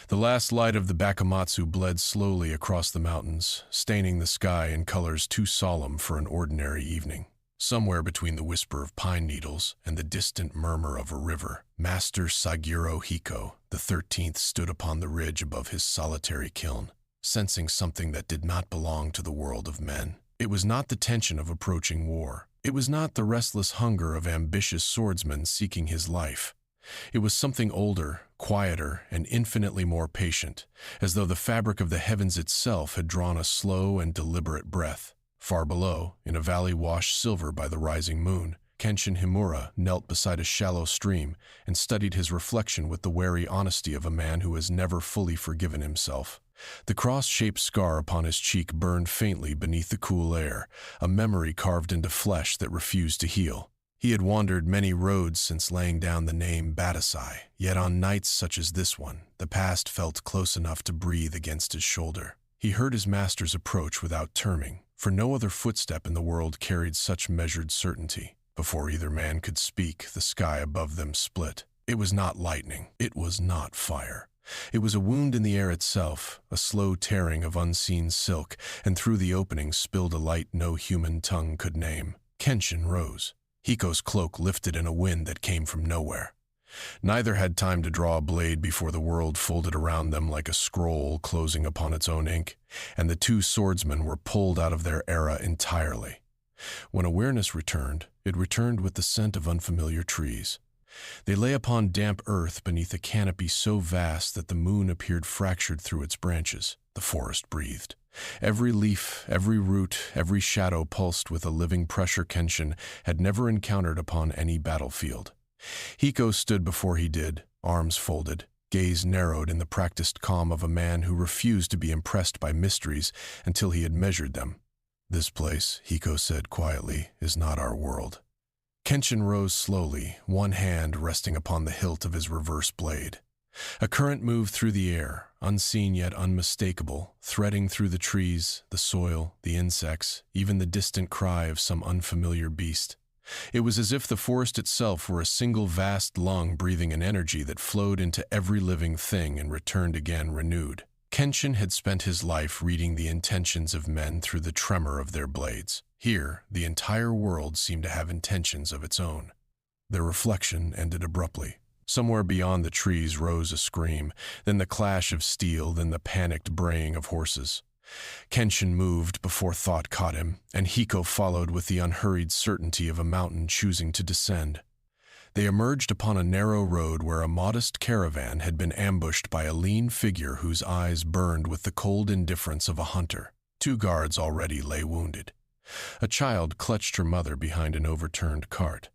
The last light of the Bakumatsu bled slowly across the mountains, staining the sky in colors too solemn for an ordinary evening. Somewhere between the whisper of pine needles and the distant murmur of a river, Master Seijuro Hiko XIII stood upon the ridge above his solitary kiln, sensing something that did not belong to the world of men. It was not the tension of approaching war. It was not the restless hunger of ambitious swordsmen seeking his life. It was something older, quieter, and infinitely more patient, as though the fabric of the heavens itself had drawn a slow and deliberate breath. Far below, in a valley washed silver by the rising moon, Kenshin Himura knelt beside a shallow stream and studied his reflection with the wary honesty of a man who has never fully forgiven himself. The cross-shaped scar upon his cheek burned faintly beneath the cool air, a memory carved into flesh that refused to heal. He had wandered many roads since laying down the name Batosai, yet on nights such as this one, the past felt close enough to breathe against his shoulder. He heard his master's approach without turning, for no other footstep in the world carried such measured certainty. Before either man could speak, the sky above them split. It was not lightning. It was not fire. It was a wound in the air itself, a slow tearing of unseen silk, and through the opening spilled a light no human tongue could name. Kenshin rose. Hiko's cloak lifted in a wind that came from nowhere. Neither had time to draw a blade before the world folded around them like a scroll closing upon its own ink, and the two swordsmen were pulled out of their era entirely. When awareness returned, it returned with the scent of unfamiliar trees. They lay upon damp earth beneath a canopy so vast that the moon appeared fractured through its branches. The forest breathed. Every leaf, every root, every shadow pulsed with a living pressure Kenshin had never encountered upon any battlefield. Hiko stood before he did, arms folded, gaze narrowed in the practiced calm of a man who refused to be impressed by mysteries until he had measured them. "This place," Hiko said quietly, "is not our world." Kenshin rose slowly, one hand resting upon the hilt of his reverse blade. A current moved through the air, unseen yet unmistakable, threading through the trees, the soil, the insects, even the distant cry of some unfamiliar beast. It was as if the forest itself were a single vast lung breathing an energy that flowed into every living thing and returned again renewed. Kenshin had spent his life reading the intentions of men through the tremor of their blades. Here, the entire world seemed to have intentions of its own. Their reflection ended abruptly. Somewhere beyond the trees rose a scream, then the clash of steel, then the panicked braying of horses. Kenshin moved before thought caught him, and Hiko followed with the unhurried certainty of a mountain choosing to descend. They emerged upon a narrow road where a modest caravan had been ambushed by a lean figure whose eyes burned with the cold indifference of a hunter. 2 guards already lay wounded. A child clutched her mother behind an overturned cart.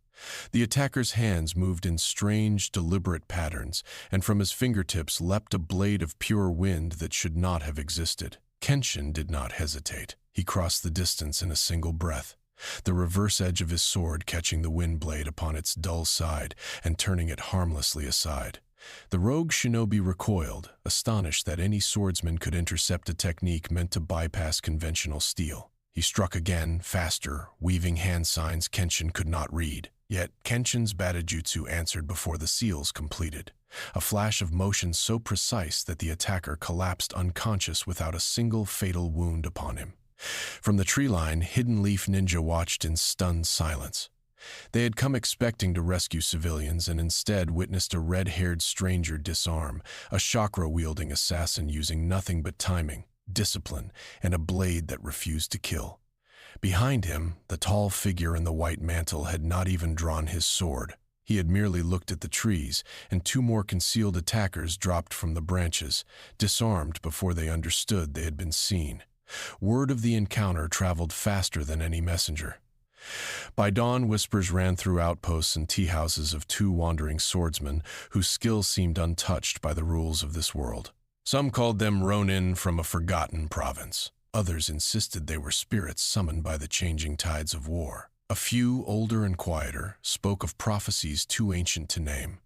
The attacker's hands moved in strange, deliberate patterns, and from his fingertips leapt a blade of pure wind that should not have existed. Kenshin did not hesitate. He crossed the distance in a single breath, the reverse edge of his sword catching the wind blade upon its dull side and turning it harmlessly aside. The rogue shinobi recoiled, astonished that any swordsman could intercept a technique meant to bypass conventional steel. He struck again, faster, weaving hand signs Kenshin could not read. Yet Kenshin's battejutsu answered before the seals completed, a flash of motion so precise that the attacker collapsed unconscious without a single fatal wound upon him. From the tree line, Hidden Leaf Ninja watched in stunned silence. They had come expecting to rescue civilians and instead witnessed a red-haired stranger disarm, a chakra-wielding assassin using nothing but timing, discipline, and a blade that refused to kill. Behind him, the tall figure in the white mantle had not even drawn his sword. He had merely looked at the trees, and 2 more concealed attackers dropped from the branches, disarmed before they understood they had been seen. Word of the encounter traveled faster than any messenger. By dawn, whispers ran through outposts and tea-houses of 2 wandering swordsmen whose skill seemed untouched by the rules of this world. Some called them Ronin from a forgotten province. Others insisted they were spirits summoned by the changing tides of war. A few, older and quieter, spoke of prophecies too ancient to name.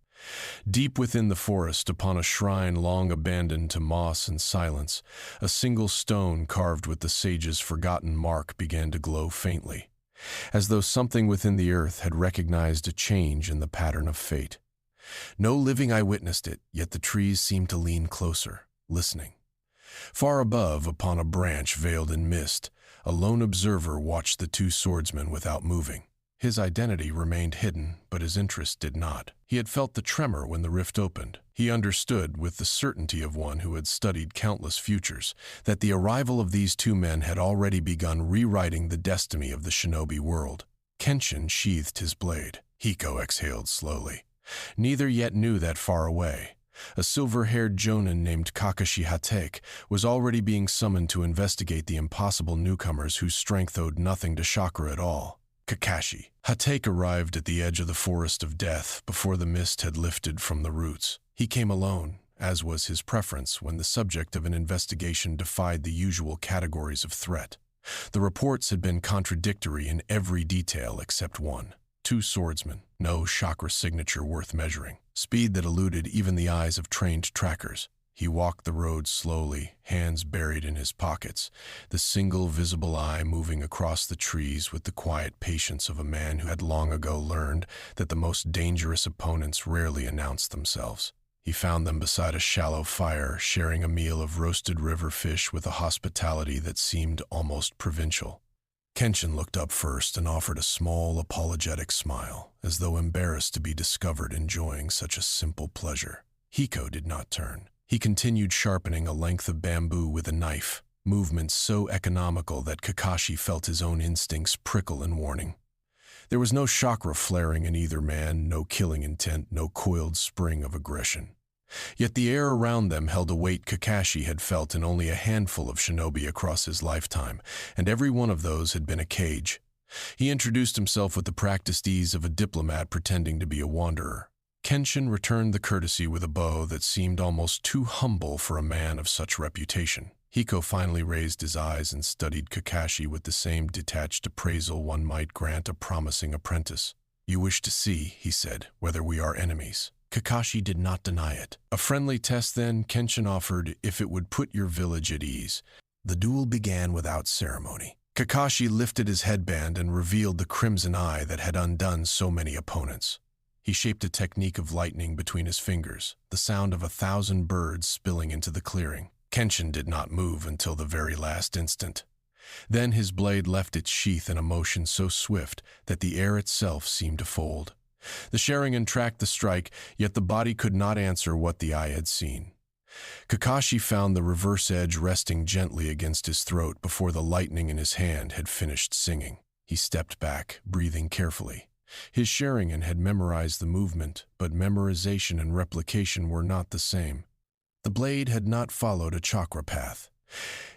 Deep within the forest, upon a shrine long abandoned to moss and silence, a single stone carved with the sage's forgotten mark began to glow faintly, as though something within the earth had recognized a change in the pattern of fate. No living eye witnessed it, yet the trees seemed to lean closer, listening. Far above, upon a branch veiled in mist, a lone observer watched the two swordsmen without moving. His identity remained hidden, but his interest did not. He had felt the tremor when the rift opened. He understood, with the certainty of one who had studied countless futures, that the arrival of these two men had already begun rewriting the destiny of the shinobi world. Kenshin sheathed his blade. Hiko exhaled slowly. Neither yet knew that far away, a silver-haired jonin named Kakashi Hatake was already being summoned to investigate the impossible newcomers whose strength owed nothing to chakra at all. Kakashi Hatake arrived at the edge of the forest of death before the mist had lifted from the roots. He came alone, as was his preference when the subject of an investigation defied the usual categories of threat. The reports had been contradictory in every detail except one. Two swordsmen, no chakra signature worth measuring, speed that eluded even the eyes of trained trackers. He walked the road slowly, hands buried in his pockets, the single visible eye moving across the trees with the quiet patience of a man who had long ago learned that the most dangerous opponents rarely announce themselves. He found them beside a shallow fire, sharing a meal of roasted river fish with a hospitality that seemed almost provincial. Kenshin looked up first and offered a small, apologetic smile, as though embarrassed to be discovered enjoying such a simple pleasure. Hiko did not turn. He continued sharpening a length of bamboo with a knife, movements so economical that Kakashi felt his own instincts prickle in warning. There was no chakra flaring in either man, no killing intent, no coiled spring of aggression. Yet the air around them held a weight Kakashi had felt in only a handful of shinobi across his lifetime, and every one of those had been a cage. He introduced himself with the practiced ease of a diplomat pretending to be a wanderer. Kenshin returned the courtesy with a bow that seemed almost too humble for a man of such reputation. Hiko finally raised his eyes and studied Kakashi with the same detached appraisal one might grant a promising apprentice. "You wish to see," he said, "whether we are enemies." Kakashi did not deny it. "A friendly test, then," Kenshin offered, "if it would put your village at ease." The duel began without ceremony. Kakashi lifted his headband and revealed the crimson eye that had undone so many opponents. He shaped a technique of lightning between his fingers, the sound of 1,000 birds spilling into the clearing. Kenshin did not move until the very last instant. Then his blade left its sheath in a motion so swift that the air itself seemed to fold. The Sharingan tracked the strike, yet the body could not answer what the eye had seen. Kakashi found the reverse edge resting gently against his throat before the lightning in his hand had finished singing. He stepped back, breathing carefully. His Sharingan had memorized the movement, but memorization and replication were not the same. The blade had not followed a chakra path.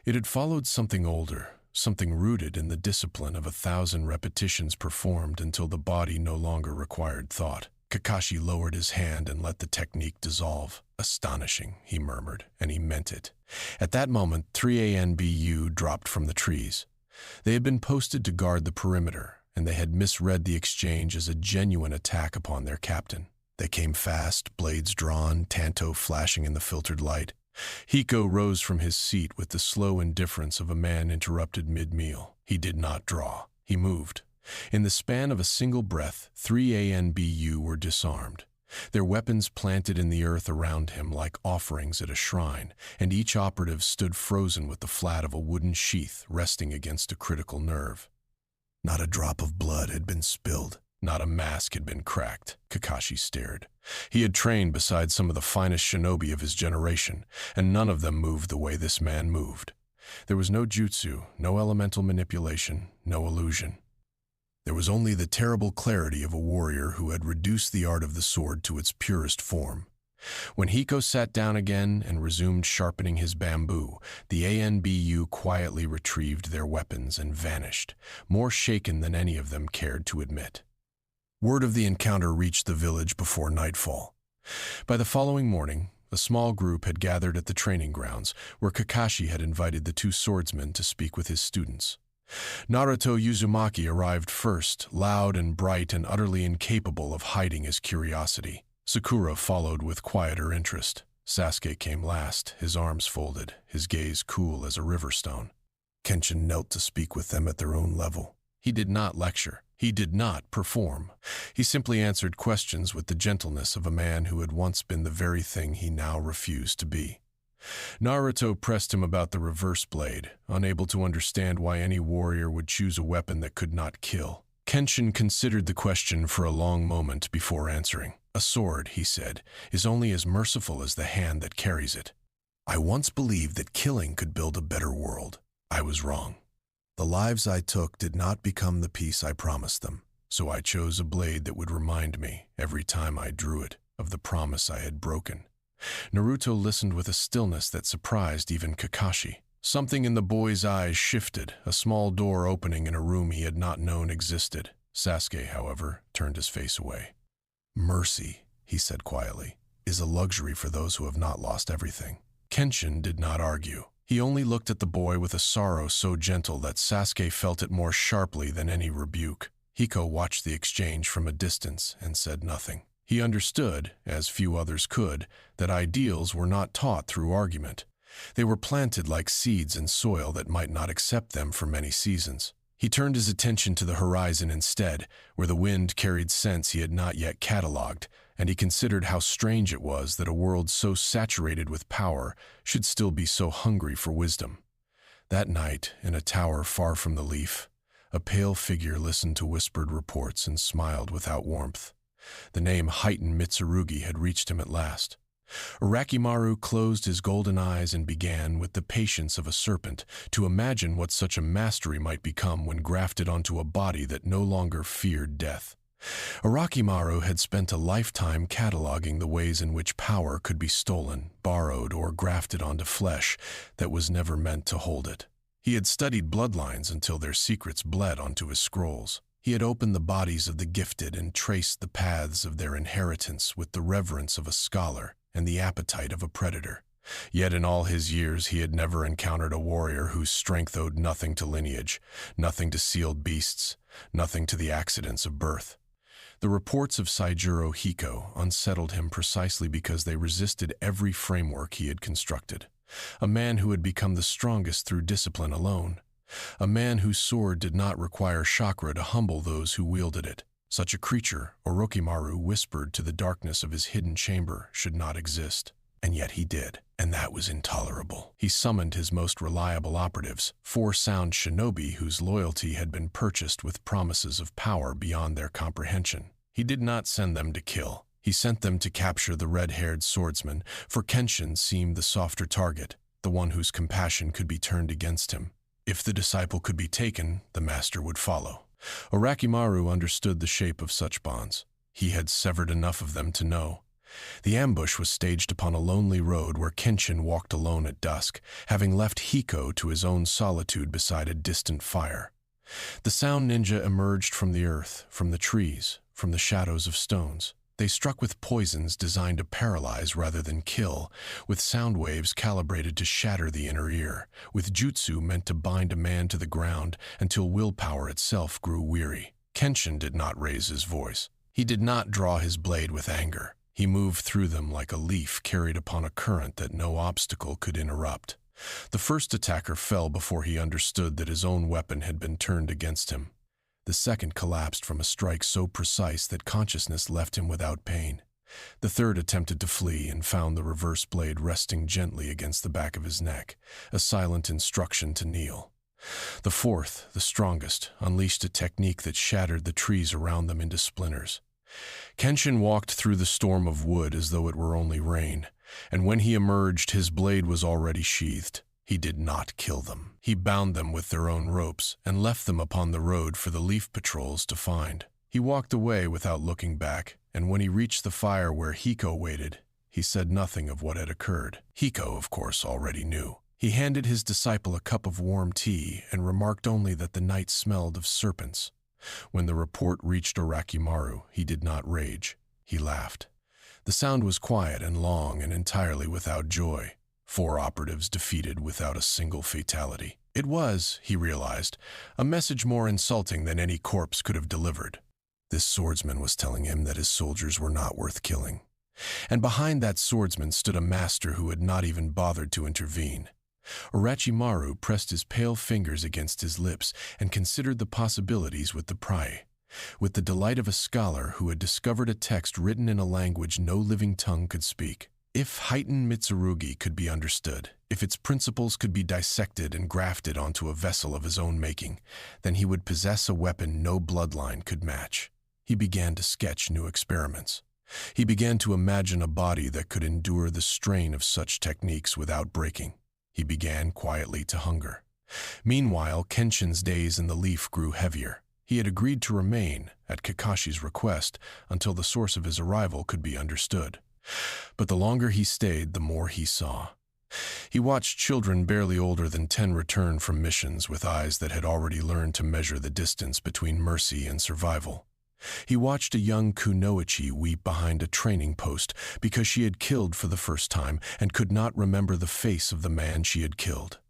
It had followed something older, something rooted in the discipline of 1,000 repetitions performed until the body no longer required thought. Kakashi lowered his hand and let the technique dissolve. "Astonishing," he murmured, and he meant it. At that moment, 3 ANBU dropped from the trees. They had been posted to guard the perimeter, and they had misread the exchange as a genuine attack upon their captain. They came fast, blades drawn, tanto flashing in the filtered light. Hiko rose from his seat with the slow indifference of a man interrupted mid-meal. He did not draw. He moved. In the span of a single breath, 3 ANBU were disarmed, their weapons planted in the earth around him like offerings at a shrine, and each operative stood frozen with the flat of a wooden sheath resting against a critical nerve. Not a drop of blood had been spilled. Not a mask had been cracked. Kakashi stared. He had trained beside some of the finest shinobi of his generation, and none of them moved the way this man moved. There was no jutsu, no elemental manipulation, no illusion. There was only the terrible clarity of a warrior who had reduced the art of the sword to its purest form. When Hiko sat down again and resumed sharpening his bamboo, the ANBU quietly retrieved their weapons and vanished, more shaken than any of them cared to admit. Word of the encounter reached the village before nightfall. By the following morning, a small group had gathered at the training grounds, where Kakashi had invited the two swordsmen to speak with his students. Naruto Uzumaki arrived first, loud and bright and utterly incapable of hiding his curiosity. Sakura followed with quieter interest. Sasuke came last, his arms folded, his gaze cool as a river stone. Kenshin knelt to speak with them at their own level. He did not lecture. He did not perform. He simply answered questions with the gentleness of a man who had once been the very thing he now refused to be. Naruto pressed him about the reverse blade, unable to understand why any warrior would choose a weapon that could not kill. Kenshin considered the question for a long moment before answering. "A sword," he said, "is only as merciful as the hand that carries it. I once believed that killing could build a better world. I was wrong. The lives I took did not become the peace I promised them, so I chose a blade that would remind me, every time I drew it, of the promise I had broken." Naruto listened with a stillness that surprised even Kakashi. Something in the boy's eyes shifted, a small door opening in a room he had not known existed. Sasuke, however, turned his face away. "Mercy," he said quietly, "is a luxury for those who have not lost everything." Kenshin did not argue. He only looked at the boy with a sorrow so gentle that Sasuke felt it more sharply than any rebuke. Hiko watched the exchange from a distance and said nothing. He understood, as few others could, that ideals were not taught through argument. They were planted like seeds in soil that might not accept them for many seasons. He turned his attention to the horizon instead, where the wind carried scents he had not yet catalogued, and he considered how strange it was that a world so saturated with power should still be so hungry for wisdom. That night, in a tower far from the leaf, a pale figure listened to whispered reports and smiled without warmth. The name Hiten Mitsurugi had reached him at last. Orochimaru closed his golden eyes and began, with the patience of a serpent, to imagine what such a mastery might become when grafted onto a body that no longer feared death. Orochimaru had spent a lifetime cataloging the ways in which power could be stolen, borrowed, or grafted onto flesh that was never meant to hold it. He had studied bloodlines until their secrets bled onto his scrolls. He had opened the bodies of the gifted and traced the paths of their inheritance with the reverence of a scholar and the appetite of a predator. Yet in all his years he had never encountered a warrior whose strength owed nothing to lineage, nothing to sealed beasts, nothing to the accidents of birth. The reports of Seijuro Hiko unsettled him precisely because they resisted every framework he had constructed. A man who had become the strongest through discipline alone. A man whose sword did not require chakra to humble those who wielded it. Such a creature, Orochimaru whispered to the darkness of his hidden chamber, should not exist. And yet he did, and that was intolerable. He summoned his most reliable operatives, 4 sound shinobi whose loyalty had been purchased with promises of power beyond their comprehension. He did not send them to kill. He sent them to capture the red-haired swordsman, for Kenshin seemed the softer target, the one whose compassion could be turned against him. If the disciple could be taken, the master would follow. Orochimaru understood the shape of such bonds. He had severed enough of them to know. The ambush was staged upon a lonely road where Kenshin walked alone at dusk, having left Hiko to his own solitude beside a distant fire. The sound ninja emerged from the earth, from the trees, from the shadows of stones. They struck with poisons designed to paralyze rather than kill, with sound waves calibrated to shatter the inner ear, with jutsu meant to bind a man to the ground until willpower itself grew weary. Kenshin did not raise his voice. He did not draw his blade with anger. He moved through them like a leaf carried upon a current that no obstacle could interrupt. The first attacker fell before he understood that his own weapon had been turned against him. The second collapsed from a strike so precise that consciousness left him without pain. The third attempted to flee and found the reverse blade resting gently against the back of his neck, a silent instruction to kneel. The fourth, the strongest, unleashed a technique that shattered the trees around them into splinters. Kenshin walked through the storm of wood as though it were only rain, and when he emerged, his blade was already sheathed. He did not kill them. He bound them with their own ropes and left them upon the road for the leaf patrols to find. He walked away without looking back, and when he reached the fire where Hiko waited, he said nothing of what had occurred. Hiko, of course, already knew. He handed his disciple a cup of warm tea and remarked only that the night smelled of serpents. When the report reached Orochimaru, he did not rage. He laughed. The sound was quiet and long and entirely without joy. 4 operatives defeated without a single fatality. It was, he realized, a message more insulting than any corpse could have delivered. This swordsman was telling him that his soldiers were not worth killing. And behind that swordsman stood a master who had not even bothered to intervene. Orochimaru pressed his pale fingers against his lips and considered the possibilities with the pride. with the delight of a scholar who had discovered a text written in a language no living tongue could speak. If Hiten Mitsurugi could be understood, if its principles could be dissected and grafted onto a vessel of his own making, then he would possess a weapon no bloodline could match. He began to sketch new experiments. He began to imagine a body that could endure the strain of such techniques without breaking. He began quietly to hunger. Meanwhile, Kenshin's days in the leaf grew heavier. He had agreed to remain, at Kakashi's request, until the source of his arrival could be understood. But the longer he stayed, the more he saw. He watched children barely older than 10 return from missions with eyes that had already learned to measure the distance between mercy and survival. He watched a young kunoichi weep behind a training post because she had killed for the first time and could not remember the face of the man she had killed.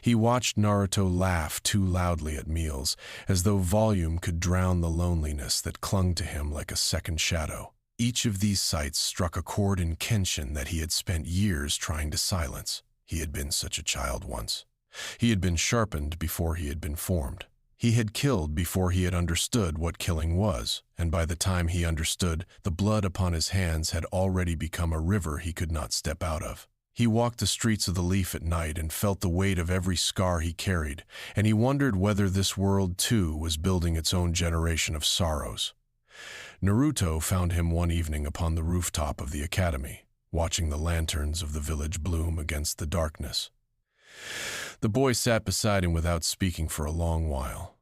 He watched Naruto laugh too loudly at meals, as though volume could drown the loneliness that clung to him like a second shadow. Each of these sights struck a chord in Kenshin that he had spent years trying to silence. He had been such a child once. He had been sharpened before he had been formed. He had killed before he had understood what killing was, and by the time he understood, the blood upon his hands had already become a river he could not step out of. He walked the streets of the Leaf at night and felt the weight of every scar he carried, and he wondered whether this world, too, was building its own generation of sorrows. Naruto found him one evening upon the rooftop of the academy, watching the lanterns of the village bloom against the darkness. The boy sat beside him without speaking for a long while.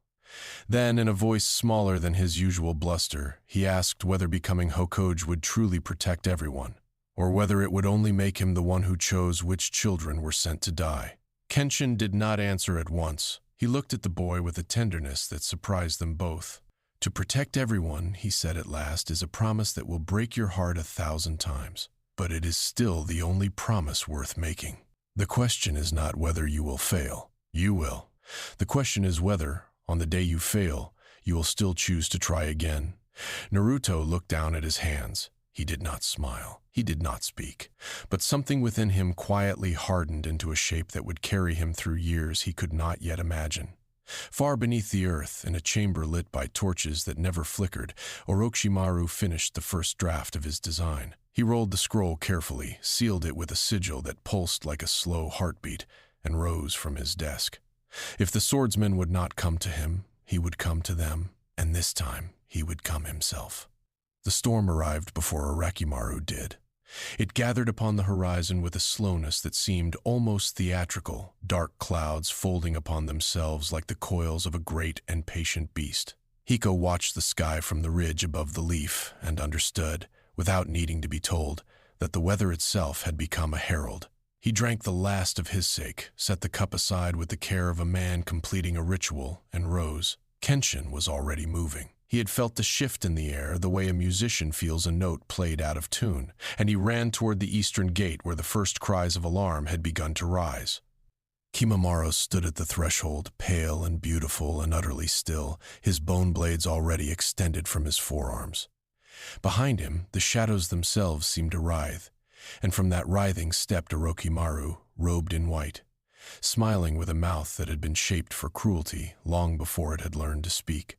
Then, in a voice smaller than his usual bluster, he asked whether becoming Hokage would truly protect everyone, or whether it would only make him the one who chose which children were sent to die. Kenshin did not answer at once. He looked at the boy with a tenderness that surprised them both. "To protect everyone," he said at last, "is a promise that will break your heart 1,000 times. But it is still the only promise worth making. The question is not whether you will fail. You will. The question is whether, on the day you fail, you will still choose to try again." Naruto looked down at his hands. He did not smile. He did not speak. But something within him quietly hardened into a shape that would carry him through years he could not yet imagine. Far beneath the earth, in a chamber lit by torches that never flickered, Orochimaru finished the first draft of his design. He rolled the scroll carefully, sealed it with a sigil that pulsed like a slow heartbeat, and rose from his desk. If the swordsmen would not come to him, he would come to them, and this time he would come himself. The storm arrived before Orochimaru did. It gathered upon the horizon with a slowness that seemed almost theatrical, dark clouds folding upon themselves like the coils of a great and patient beast. Hiko watched the sky from the ridge above the Leaf and understood, without needing to be told, that the weather itself had become a herald. He drank the last of his sake, set the cup aside with the care of a man completing a ritual, and rose. Kenshin was already moving. He had felt the shift in the air the way a musician feels a note played out of tune, and he ran toward the eastern gate where the first cries of alarm had begun to rise. Kimimaro stood at the threshold, pale and beautiful and utterly still, his bone blades already extended from his forearms. Behind him, the shadows themselves seemed to writhe, and from that writhing stepped Orochimaru, robed in white, smiling with a mouth that had been shaped for cruelty long before it had learned to speak.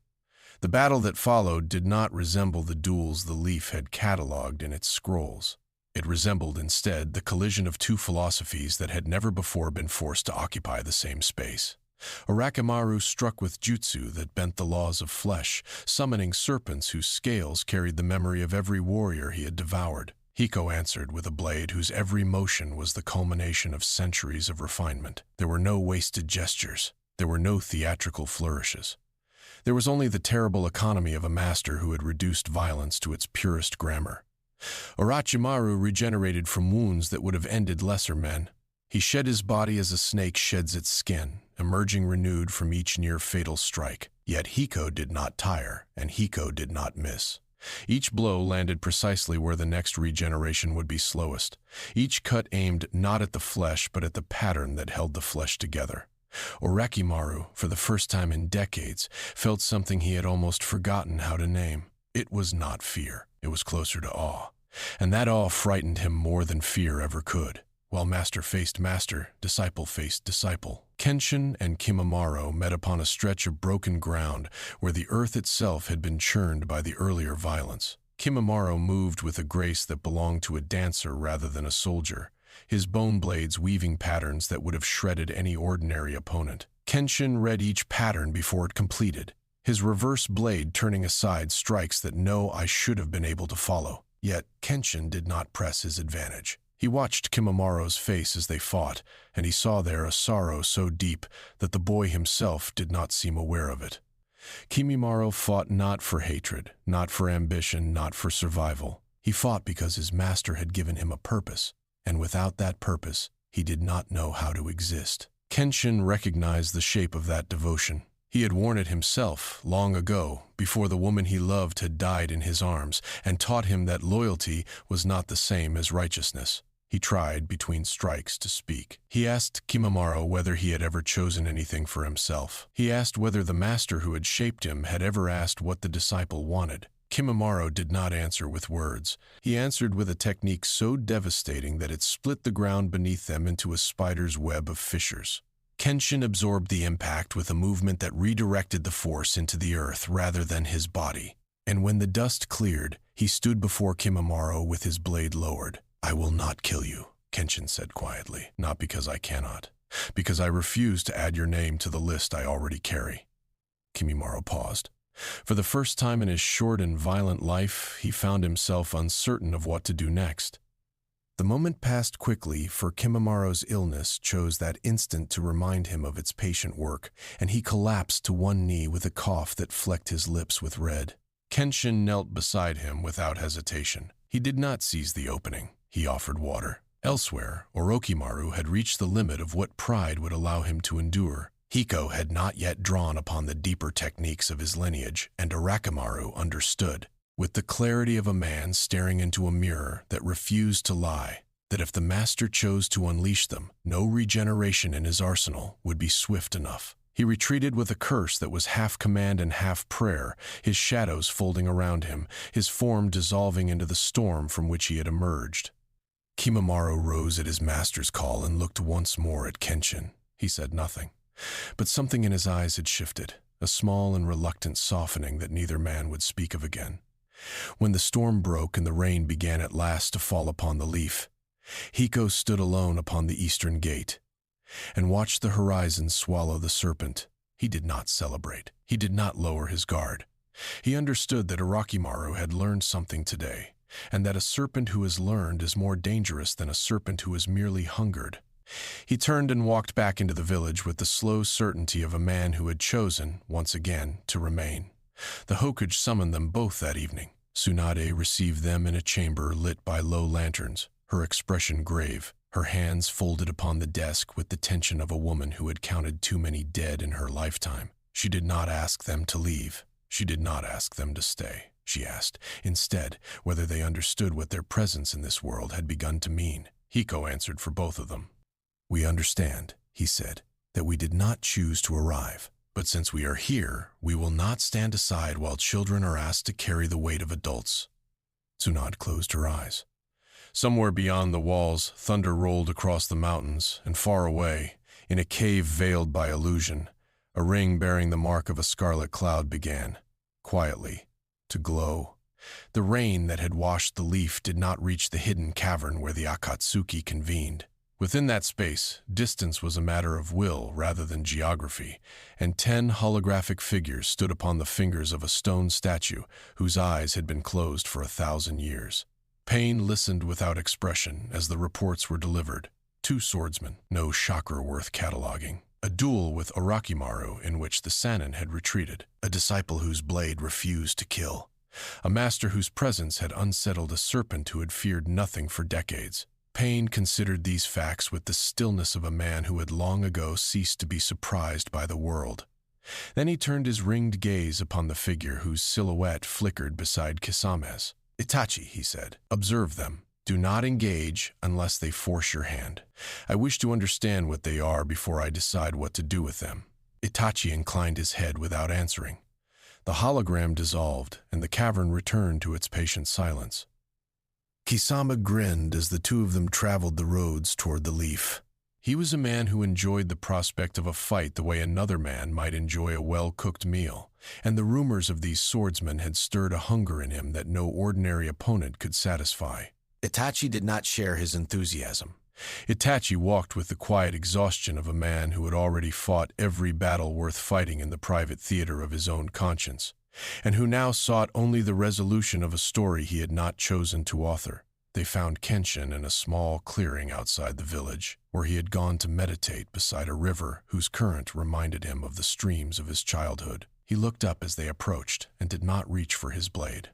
The battle that followed did not resemble the duels the Leaf had catalogued in its scrolls. It resembled, instead, the collision of two philosophies that had never before been forced to occupy the same space. Orochimaru struck with jutsu that bent the laws of flesh, summoning serpents whose scales carried the memory of every warrior he had devoured. Hiko answered with a blade whose every motion was the culmination of centuries of refinement. There were no wasted gestures. There were no theatrical flourishes. There was only the terrible economy of a master who had reduced violence to its purest grammar. Orochimaru regenerated from wounds that would have ended lesser men. He shed his body as a snake sheds its skin, emerging renewed from each near-fatal strike. Yet Hiko did not tire, and Hiko did not miss. Each blow landed precisely where the next regeneration would be slowest. Each cut aimed not at the flesh, but at the pattern that held the flesh together. Orochimaru, for the first time in decades, felt something he had almost forgotten how to name. It was not fear. It was closer to awe. And that awe frightened him more than fear ever could. while master faced master, disciple faced disciple. Kenshin and Kimimaro met upon a stretch of broken ground where the earth itself had been churned by the earlier violence. Kimimaro moved with a grace that belonged to a dancer rather than a soldier, his bone blades weaving patterns that would have shredded any ordinary opponent. Kenshin read each pattern before it completed, his reverse blade turning aside strikes that no eye should have been able to follow. Yet Kenshin did not press his advantage. He watched Kimimaro's face as they fought, and he saw there a sorrow so deep that the boy himself did not seem aware of it. Kimimaro fought not for hatred, not for ambition, not for survival. He fought because his master had given him a purpose, and without that purpose, he did not know how to exist. Kenshin recognized the shape of that devotion. He had worn it himself long ago, before the woman he loved had died in his arms, and taught him that loyalty was not the same as righteousness. He tried, between strikes, to speak. He asked Kimimaro whether he had ever chosen anything for himself. He asked whether the master who had shaped him had ever asked what the disciple wanted. Kimimaro did not answer with words. He answered with a technique so devastating that it split the ground beneath them into a spider's web of fissures. Kenshin absorbed the impact with a movement that redirected the force into the earth rather than his body. And when the dust cleared, he stood before Kimimaro with his blade lowered. "I will not kill you," Kenshin said quietly. "Not because I cannot. Because I refuse to add your name to the list I already carry." Kimimaro paused. For the first time in his short and violent life, he found himself uncertain of what to do next. The moment passed quickly, for Kimimaro's illness chose that instant to remind him of its patient work, and he collapsed to one knee with a cough that flecked his lips with red. Kenshin knelt beside him without hesitation. He did not seize the opening. He offered water. Elsewhere, Orochimaru had reached the limit of what pride would allow him to endure. Hiko had not yet drawn upon the deeper techniques of his lineage, and Orochimaru understood, with the clarity of a man staring into a mirror that refused to lie, that if the master chose to unleash them, no regeneration in his arsenal would be swift enough. He retreated with a curse that was half command and half prayer, his shadows folding around him, his form dissolving into the storm from which he had emerged. Kimimaro rose at his master's call and looked once more at Kenshin. He said nothing, but something in his eyes had shifted, a small and reluctant softening that neither man would speak of again. When the storm broke and the rain began at last to fall upon the leaf, Hiko stood alone upon the eastern gate and watched the horizon swallow the serpent. He did not celebrate. He did not lower his guard. He understood that Orochimaru had learned something today, and that a serpent who has learned is more dangerous than a serpent who has merely hungered. He turned and walked back into the village with the slow certainty of a man who had chosen, once again, to remain. The Hokage summoned them both that evening. Tsunade received them in a chamber lit by low lanterns, her expression grave, her hands folded upon the desk with the tension of a woman who had counted too many dead in her lifetime. She did not ask them to leave. She did not ask them to stay. She asked, instead, whether they understood what their presence in this world had begun to mean. Hiko answered for both of them. "We understand," he said, "that we did not choose to arrive. But since we are here, we will not stand aside while children are asked to carry the weight of adults." Tsunade closed her eyes. Somewhere beyond the walls, thunder rolled across the mountains, and far away, in a cave veiled by illusion, a ring bearing the mark of a scarlet cloud began, quietly, to glow. The rain that had washed the leaf did not reach the hidden cavern where the Akatsuki convened. Within that space, distance was a matter of will rather than geography, and 10 holographic figures stood upon the fingers of a stone statue whose eyes had been closed for 1,000 years. Pain listened without expression as the reports were delivered. 2 swordsmen, no chakra worth cataloging. A duel with Orochimaru in which the Sannin had retreated. A disciple whose blade refused to kill. A master whose presence had unsettled a serpent who had feared nothing for decades. Pain considered these facts with the stillness of a man who had long ago ceased to be surprised by the world. Then he turned his ringed gaze upon the figure whose silhouette flickered beside Kisame's. "Itachi," he said, "observe them. Do not engage unless they force your hand. I wish to understand what they are before I decide what to do with them." Itachi inclined his head without answering. The hologram dissolved, and the cavern returned to its patient silence. Kisama grinned as the two of them traveled the roads toward the leaf. He was a man who enjoyed the prospect of a fight the way another man might enjoy a well-cooked meal, and the rumors of these swordsmen had stirred a hunger in him that no ordinary opponent could satisfy. Itachi did not share his enthusiasm. Itachi walked with the quiet exhaustion of a man who had already fought every battle worth fighting in the private theater of his own conscience, and who now sought only the resolution of a story he had not chosen to author. They found Kenshin in a small clearing outside the village, where he had gone to meditate beside a river whose current reminded him of the streams of his childhood. He looked up as they approached and did not reach for his blade.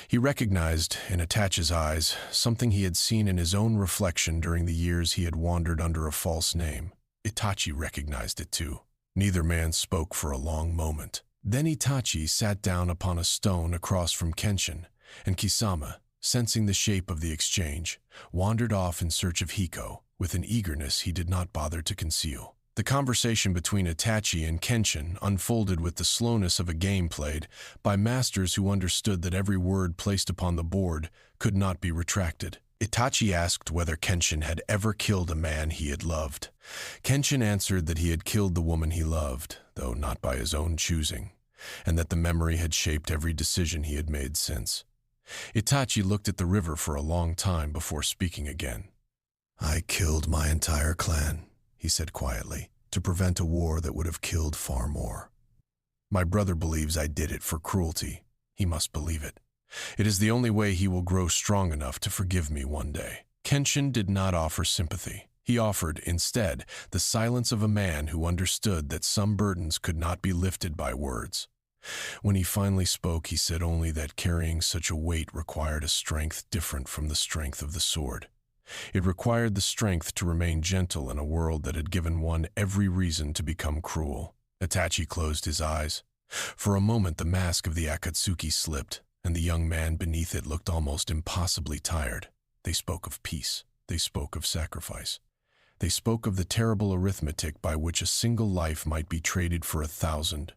He recognized in Itachi's eyes something he had seen in his own reflection during the years he had wandered under a false name. Itachi recognized it too. Neither man spoke for a long moment. Then Itachi sat down upon a stone across from Kenshin, and Kisama, sensing the shape of the exchange, wandered off in search of Hiko with an eagerness he did not bother to conceal. The conversation between Itachi and Kenshin unfolded with the slowness of a game played by masters who understood that every word placed upon the board could not be retracted. Itachi asked whether Kenshin had ever killed a man he had loved. Kenshin answered that he had killed the woman he loved, though not by his own choosing, and that the memory had shaped every decision he had made since. Itachi looked at the river for a long time before speaking again. "I killed my entire clan," he said quietly, "to prevent a war that would have killed far more. My brother believes I did it for cruelty. He must believe it. It is the only way he will grow strong enough to forgive me one day." Kenshin did not offer sympathy. He offered, instead, the silence of a man who understood that some burdens could not be lifted by words. When he finally spoke, he said only that carrying such a weight required a strength different from the strength of the sword. It required the strength to remain gentle in a world that had given one every reason to become cruel. Itachi closed his eyes. For a moment the mask of the Akatsuki slipped, and the young man beneath it looked almost impossibly tired. They spoke of peace. They spoke of sacrifice. They spoke of the terrible arithmetic by which a single life might be traded for 1,000,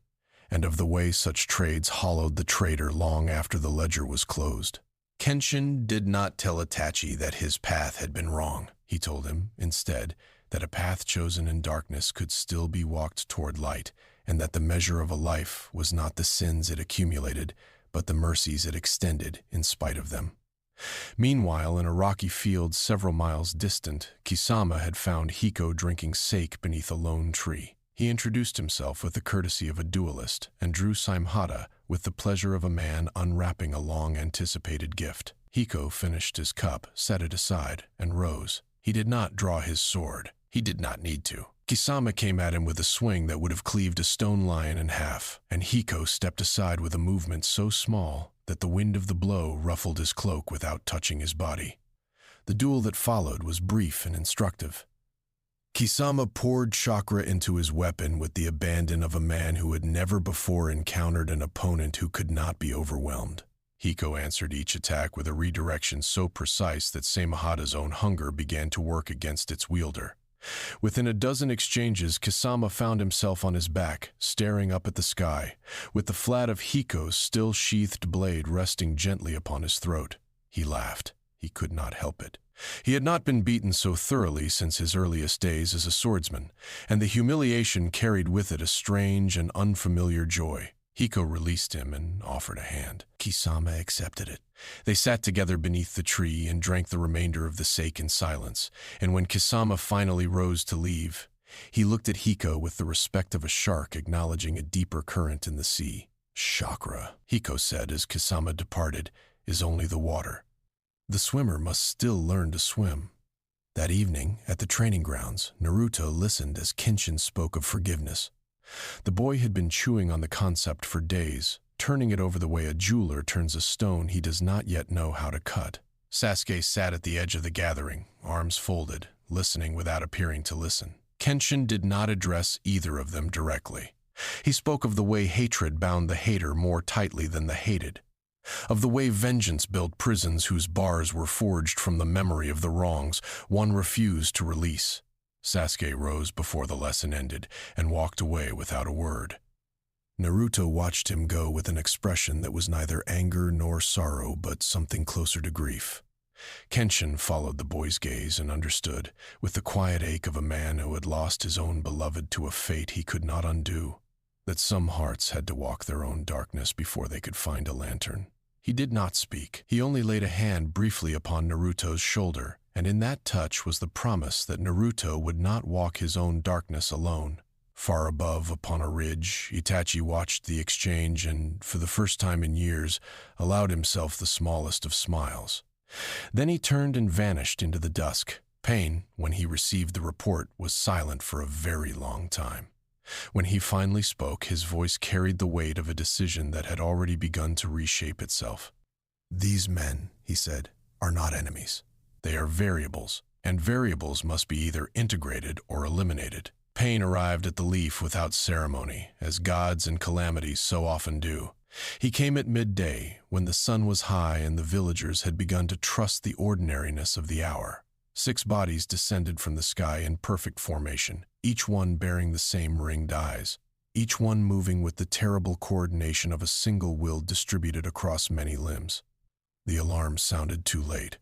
and of the way such trades hollowed the trader long after the ledger was closed. Kenshin did not tell Itachi that his path had been wrong. He told him, instead, that a path chosen in darkness could still be walked toward light, and that the measure of a life was not the sins it accumulated, but the mercies it extended in spite of them. Meanwhile, in a rocky field several miles distant, Kisama had found Hiko drinking sake beneath a lone tree. He introduced himself with the courtesy of a duelist, and drew Saimhara with the pleasure of a man unwrapping a long-anticipated gift. Hiko finished his cup, set it aside, and rose. He did not draw his sword. He did not need to. Kisama came at him with a swing that would have cleaved a stone lion in half, and Hiko stepped aside with a movement so small that the wind of the blow ruffled his cloak without touching his body. The duel that followed was brief and instructive. Kisama poured chakra into his weapon with the abandon of a man who had never before encountered an opponent who could not be overwhelmed. Hiko answered each attack with a redirection so precise that Saimhara's own hunger began to work against its wielder. Within a dozen exchanges, Kisama found himself on his back, staring up at the sky, with the flat of Hiko's still sheathed blade resting gently upon his throat. He laughed. He could not help it. He had not been beaten so thoroughly since his earliest days as a swordsman, and the humiliation carried with it a strange and unfamiliar joy. Hiko released him and offered a hand. Kisama accepted it. They sat together beneath the tree and drank the remainder of the sake in silence, and when Kisama finally rose to leave, he looked at Hiko with the respect of a shark acknowledging a deeper current in the sea. "Chakra," Hiko said as Kisama departed, "is only the water. The swimmer must still learn to swim." That evening, at the training grounds, Naruto listened as Kenshin spoke of forgiveness. The boy had been chewing on the concept for days, turning it over the way a jeweler turns a stone he does not yet know how to cut. Sasuke sat at the edge of the gathering, arms folded, listening without appearing to listen. Kenshin did not address either of them directly. He spoke of the way hatred bound the hater more tightly than the hated, of the way vengeance built prisons whose bars were forged from the memory of the wrongs one refused to release. Sasuke rose before the lesson ended and walked away without a word. Naruto watched him go with an expression that was neither anger nor sorrow but something closer to grief. Kenshin followed the boy's gaze and understood, with the quiet ache of a man who had lost his own beloved to a fate he could not undo, that some hearts had to walk their own darkness before they could find a lantern. He did not speak. He only laid a hand briefly upon Naruto's shoulder, and in that touch was the promise that Naruto would not walk his own darkness alone. Far above, upon a ridge, Itachi watched the exchange and, for the first time in years, allowed himself the smallest of smiles. Then he turned and vanished into the dusk. Pain, when he received the report, was silent for a very long time. When he finally spoke, his voice carried the weight of a decision that had already begun to reshape itself. "These men," he said, "are not enemies. They are variables, and variables must be either integrated or eliminated." Pain arrived at the leaf without ceremony, as gods and calamities so often do. He came at midday, when the sun was high and the villagers had begun to trust the ordinariness of the hour. 6 bodies descended from the sky in perfect formation, each one bearing the same ringed eyes, each one moving with the terrible coordination of a single will distributed across many limbs. The alarm sounded too late.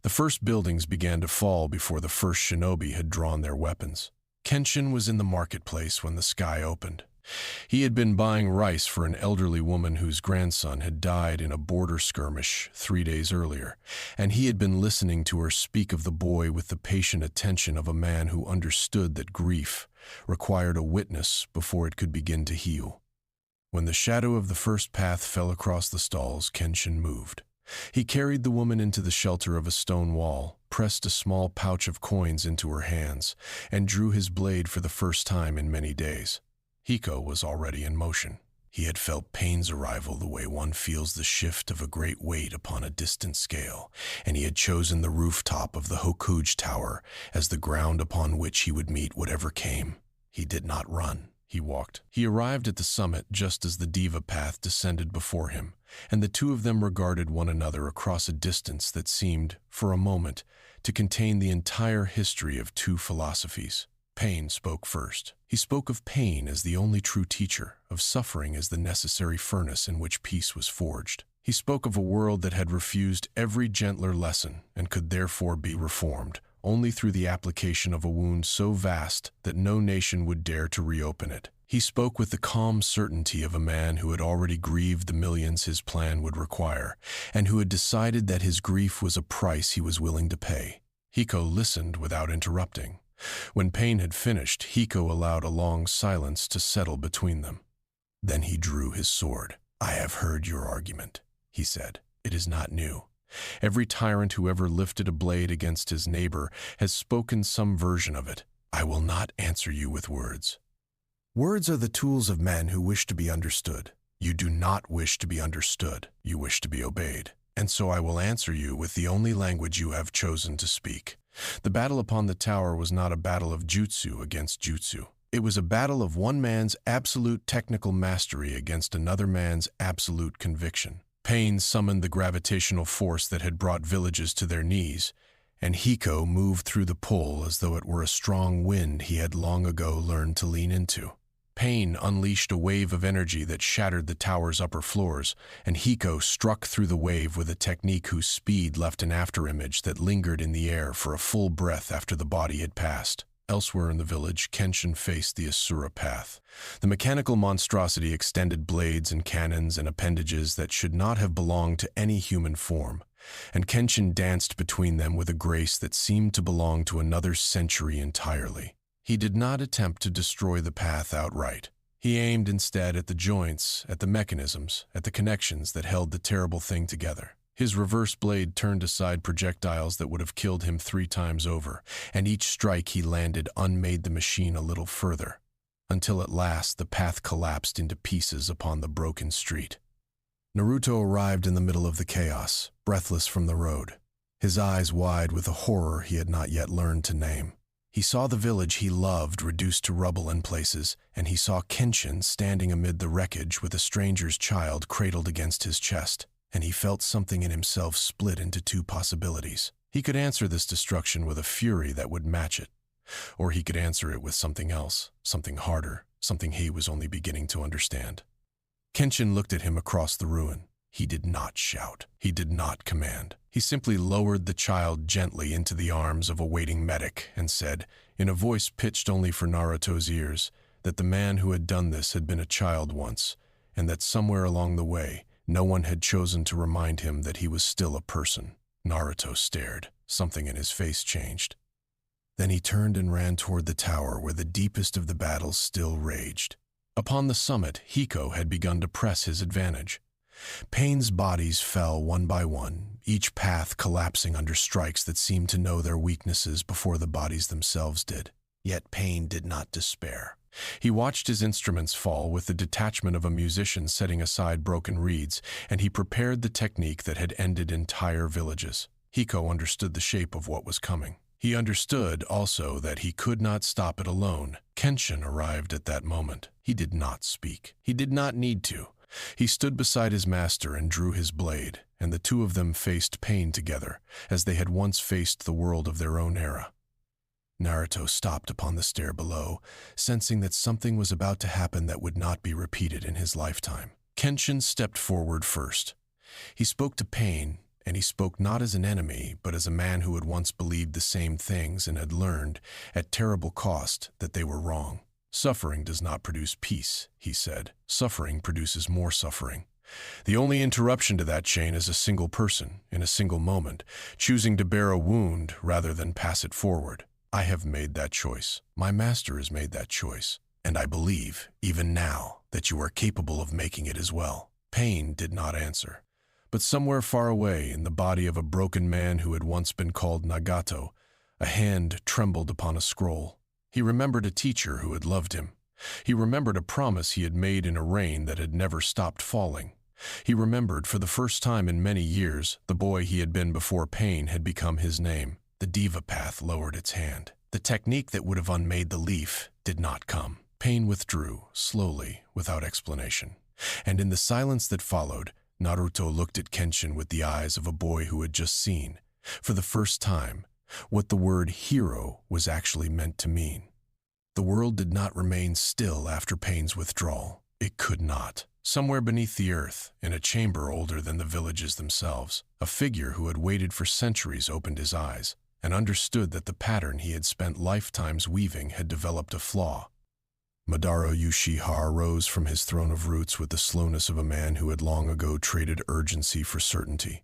The first buildings began to fall before the first shinobi had drawn their weapons. Kenshin was in the marketplace when the sky opened. He had been buying rice for an elderly woman whose grandson had died in a border skirmish 3 days earlier, and he had been listening to her speak of the boy with the patient attention of a man who understood that grief required a witness before it could begin to heal. When the shadow of the first path fell across the stalls, Kenshin moved. He carried the woman into the shelter of a stone wall, pressed a small pouch of coins into her hands, and drew his blade for the first time in many days. Hiko was already in motion. He had felt Pain's arrival the way one feels the shift of a great weight upon a distant scale, and he had chosen the rooftop of the Hokuge Tower as the ground upon which he would meet whatever came. He did not run. He walked. He arrived at the summit just as the diva path descended before him, and the two of them regarded one another across a distance that seemed, for a moment, to contain the entire history of 2 philosophies. Pain spoke first. He spoke of pain as the only true teacher, of suffering as the necessary furnace in which peace was forged. He spoke of a world that had refused every gentler lesson and could therefore be reformed only through the application of a wound so vast that no nation would dare to reopen it. He spoke with the calm certainty of a man who had already grieved the millions his plan would require, and who had decided that his grief was a price he was willing to pay. Hiko listened without interrupting. When Pain had finished, Hiko allowed a long silence to settle between them. Then he drew his sword. "I have heard your argument," he said. "It is not new. Every tyrant who ever lifted a blade against his neighbor has spoken some version of it. I will not answer you with words. Words are the tools of men who wish to be understood. You do not wish to be understood. You wish to be obeyed. And so I will answer you with the only language you have chosen to speak. The battle upon the tower was not a battle of jutsu against jutsu. It was a battle of one man's absolute technical mastery against another man's absolute conviction. Pain summoned the gravitational force that had brought villages to their knees, and Hiko moved through the pull as though it were a strong wind he had long ago learned to lean into. Pain unleashed a wave of energy that shattered the tower's upper floors, and Hiko struck through the wave with a technique whose speed left an afterimage that lingered in the air for a full breath after the body had passed. Elsewhere in the village, Kenshin faced the Asura path. The mechanical monstrosity extended blades and cannons and appendages that should not have belonged to any human form, and Kenshin danced between them with a grace that seemed to belong to another century entirely. He did not attempt to destroy the path outright. He aimed instead at the joints, at the mechanisms, at the connections that held the terrible thing together. His reverse blade turned aside projectiles that would have killed him 3 times over, and each strike he landed unmade the machine a little further, until at last the path collapsed into pieces upon the broken street. Naruto arrived in the middle of the chaos, breathless from the road, his eyes wide with a horror he had not yet learned to name. He saw the village he loved reduced to rubble in places, and he saw Kenshin standing amid the wreckage with a stranger's child cradled against his chest, and he felt something in himself split into 2 possibilities. He could answer this destruction with a fury that would match it, or he could answer it with something else, something harder, something he was only beginning to understand. Kenshin looked at him across the ruin. He did not shout. He did not command. He simply lowered the child gently into the arms of a waiting medic and said, in a voice pitched only for Naruto's ears, that the man who had done this had been a child once, and that somewhere along the way, no one had chosen to remind him that he was still a person. Naruto stared. Something in his face changed. Then he turned and ran toward the tower where the deepest of the battles still raged. Upon the summit, Hiko had begun to press his advantage. Pain's bodies fell one by one, each path collapsing under strikes that seemed to know their weaknesses before the bodies themselves did. Yet Pain did not despair. He watched his instruments fall with the detachment of a musician setting aside broken reeds, and he prepared the technique that had ended entire villages. Hiko understood the shape of what was coming. He understood also that he could not stop it alone. Kenshin arrived at that moment. He did not speak. He did not need to. He stood beside his master and drew his blade, and the two of them faced Pain together, as they had once faced the world of their own era. Naruto stopped upon the stair below, sensing that something was about to happen that would not be repeated in his lifetime. Kenshin stepped forward first. He spoke to Pain, and he spoke not as an enemy, but as a man who had once believed the same things and had learned, at terrible cost, that they were wrong. Suffering does not produce peace, he said. Suffering produces more suffering. The only interruption to that chain is a single person, in a single moment, choosing to bear a wound rather than pass it forward. I have made that choice. My master has made that choice. And I believe, even now, that you are capable of making it as well. Pain did not answer. But somewhere far away, in the body of a broken man who had once been called Nagato, a hand trembled upon a scroll. He remembered a teacher who had loved him. He remembered a promise he had made in a rain that had never stopped falling. He remembered, for the first time in many years, the boy he had been before Pain had become his name. The diva path lowered its hand. The technique that would have unmade the leaf did not come. Pain withdrew, slowly, without explanation. And in the silence that followed, Naruto looked at Kenshin with the eyes of a boy who had just seen, for the first time, what the word hero was actually meant to mean. The world did not remain still after Pain's withdrawal. It could not. Somewhere beneath the earth, in a chamber older than the villages themselves, a figure who had waited for centuries opened his eyes and understood that the pattern he had spent lifetimes weaving had developed a flaw. Madara Uchiha rose from his throne of roots with the slowness of a man who had long ago traded urgency for certainty.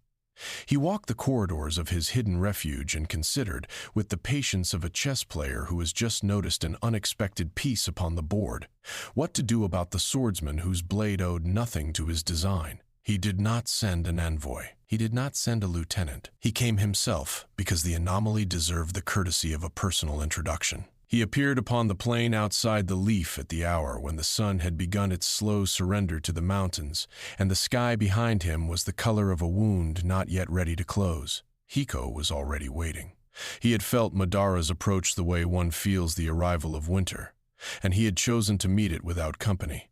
He walked the corridors of his hidden refuge and considered, with the patience of a chess player who has just noticed an unexpected piece upon the board, what to do about the swordsman whose blade owed nothing to his design. He did not send an envoy. He did not send a lieutenant. He came himself, because the anomaly deserved the courtesy of a personal introduction. He appeared upon the plain outside the leaf at the hour when the sun had begun its slow surrender to the mountains, and the sky behind him was the color of a wound not yet ready to close. Hiko was already waiting. He had felt Madara's approach the way one feels the arrival of winter, and he had chosen to meet it without company.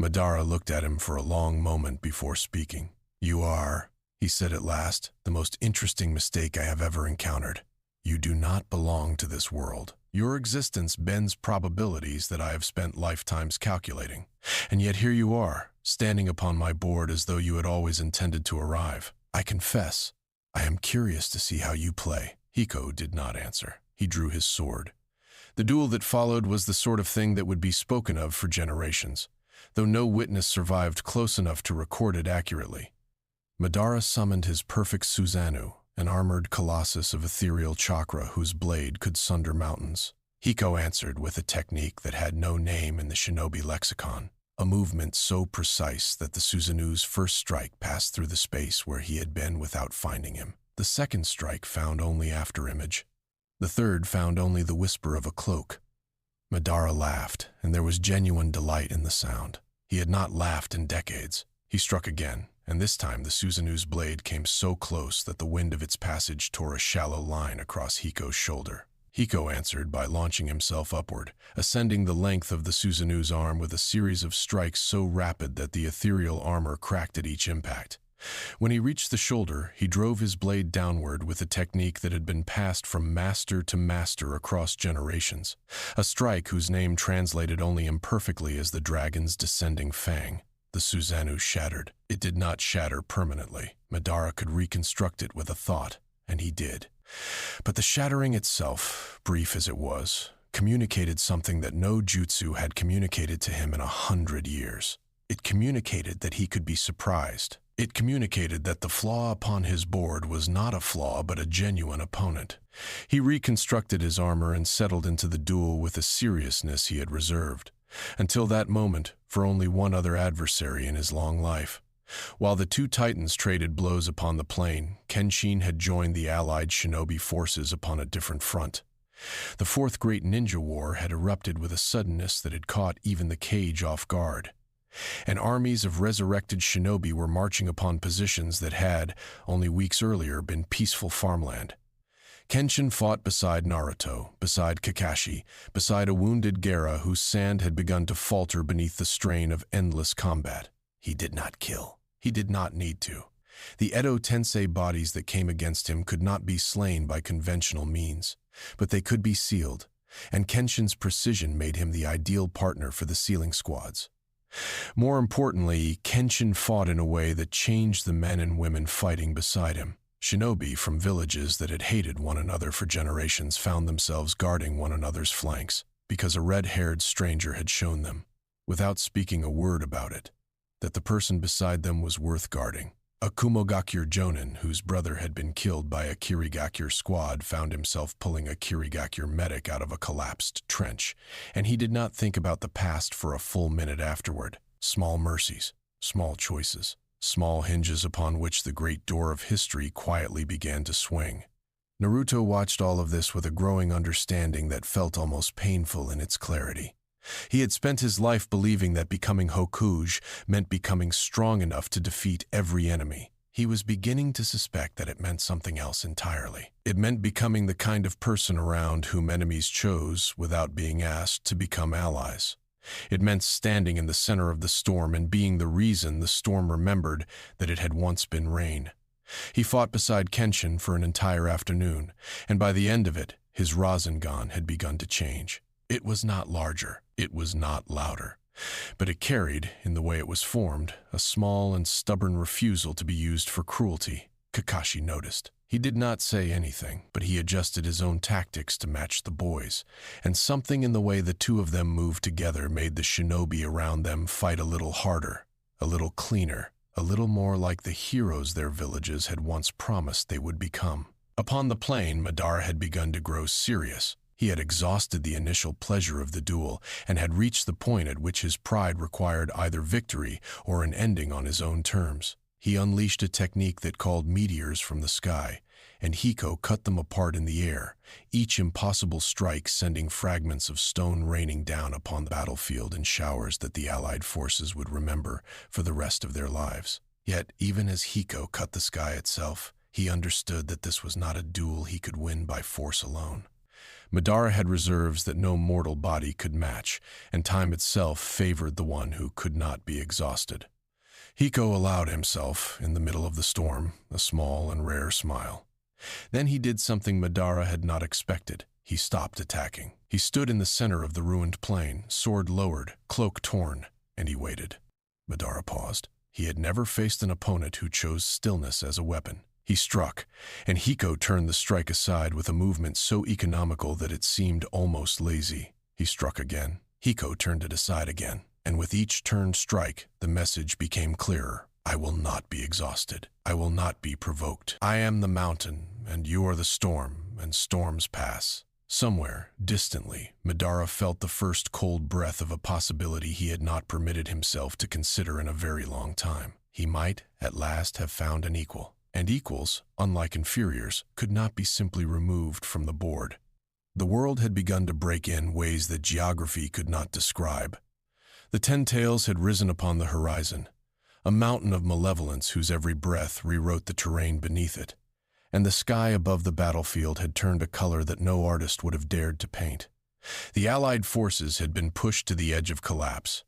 Madara looked at him for a long moment before speaking. "You are," he said at last, "the most interesting mistake I have ever encountered. You do not belong to this world. Your existence bends probabilities that I have spent lifetimes calculating. And yet here you are, standing upon my board as though you had always intended to arrive. I confess, I am curious to see how you play." Hiko did not answer. He drew his sword. The duel that followed was the sort of thing that would be spoken of for generations, though no witness survived close enough to record it accurately. Madara summoned his perfect Susanoo, an armored colossus of ethereal chakra whose blade could sunder mountains. Hiko answered with a technique that had no name in the shinobi lexicon, a movement so precise that the Susanoo's first strike passed through the space where he had been without finding him. The second strike found only afterimage. The third found only the whisper of a cloak. Madara laughed, and there was genuine delight in the sound. He had not laughed in decades. He struck again, and this time the Susanoo's blade came so close that the wind of its passage tore a shallow line across Hiko's shoulder. Hiko answered by launching himself upward, ascending the length of the Susanoo's arm with a series of strikes so rapid that the ethereal armor cracked at each impact. When he reached the shoulder, he drove his blade downward with a technique that had been passed from master to master across generations, a strike whose name translated only imperfectly as the dragon's descending fang. The Susanoo shattered. It did not shatter permanently. Madara could reconstruct it with a thought, and he did. But the shattering itself, brief as it was, communicated something that no jutsu had communicated to him in 100 years. It communicated that he could be surprised. It communicated that the flaw upon his board was not a flaw but a genuine opponent. He reconstructed his armor and settled into the duel with a seriousness he had reserved, until that moment, for only one other adversary in his long life. While the two titans traded blows upon the plain, Kenshin had joined the allied shinobi forces upon a different front. The Fourth Great Ninja War had erupted with a suddenness that had caught even the cage off guard. And armies of resurrected shinobi were marching upon positions that had, only weeks earlier, been peaceful farmland. Kenshin fought beside Naruto, beside Kakashi, beside a wounded Gaara whose sand had begun to falter beneath the strain of endless combat. He did not kill. He did not need to. The Edo Tensei bodies that came against him could not be slain by conventional means, but they could be sealed, and Kenshin's precision made him the ideal partner for the sealing squads. More importantly, Kenshin fought in a way that changed the men and women fighting beside him. Shinobi from villages that had hated one another for generations found themselves guarding one another's flanks because a red-haired stranger had shown them, without speaking a word about it, that the person beside them was worth guarding. A Kumogakure Jonin, whose brother had been killed by a Kirigakure squad, found himself pulling a Kirigakure medic out of a collapsed trench, and he did not think about the past for a full minute afterward. Small mercies, small choices, small hinges upon which the great door of history quietly began to swing. Naruto watched all of this with a growing understanding that felt almost painful in its clarity. He had spent his life believing that becoming Hokage meant becoming strong enough to defeat every enemy. He was beginning to suspect that it meant something else entirely. It meant becoming the kind of person around whom enemies chose, without being asked, to become allies. It meant standing in the center of the storm and being the reason the storm remembered that it had once been rain. He fought beside Kenshin for an entire afternoon, and by the end of it, his Rasengan had begun to change. It was not larger, it was not louder, but it carried, in the way it was formed, a small and stubborn refusal to be used for cruelty. Kakashi noticed. He did not say anything, but he adjusted his own tactics to match the boys, and something in the way the two of them moved together made the shinobi around them fight a little harder, a little cleaner, a little more like the heroes their villages had once promised they would become. Upon the plain, Madara had begun to grow serious. He had exhausted the initial pleasure of the duel and had reached the point at which his pride required either victory or an ending on his own terms. He unleashed a technique that called meteors from the sky, and Hiko cut them apart in the air, each impossible strike sending fragments of stone raining down upon the battlefield in showers that the allied forces would remember for the rest of their lives. Yet, even as Hiko cut the sky itself, he understood that this was not a duel he could win by force alone. Madara had reserves that no mortal body could match, and time itself favored the one who could not be exhausted. Hiko allowed himself, in the middle of the storm, a small and rare smile. Then he did something Madara had not expected. He stopped attacking. He stood in the center of the ruined plain, sword lowered, cloak torn, and he waited. Madara paused. He had never faced an opponent who chose stillness as a weapon. He struck, and Hiko turned the strike aside with a movement so economical that it seemed almost lazy. He struck again. Hiko turned it aside again, and with each turned strike, the message became clearer. I will not be exhausted. I will not be provoked. I am the mountain, and you are the storm, and storms pass. Somewhere, distantly, Madara felt the first cold breath of a possibility he had not permitted himself to consider in a very long time. He might, at last, have found an equal. And equals, unlike inferiors, could not be simply removed from the board. The world had begun to break in ways that geography could not describe. The 10 tails had risen upon the horizon, a mountain of malevolence whose every breath rewrote the terrain beneath it, and the sky above the battlefield had turned a color that no artist would have dared to paint. The Allied forces had been pushed to the edge of collapse.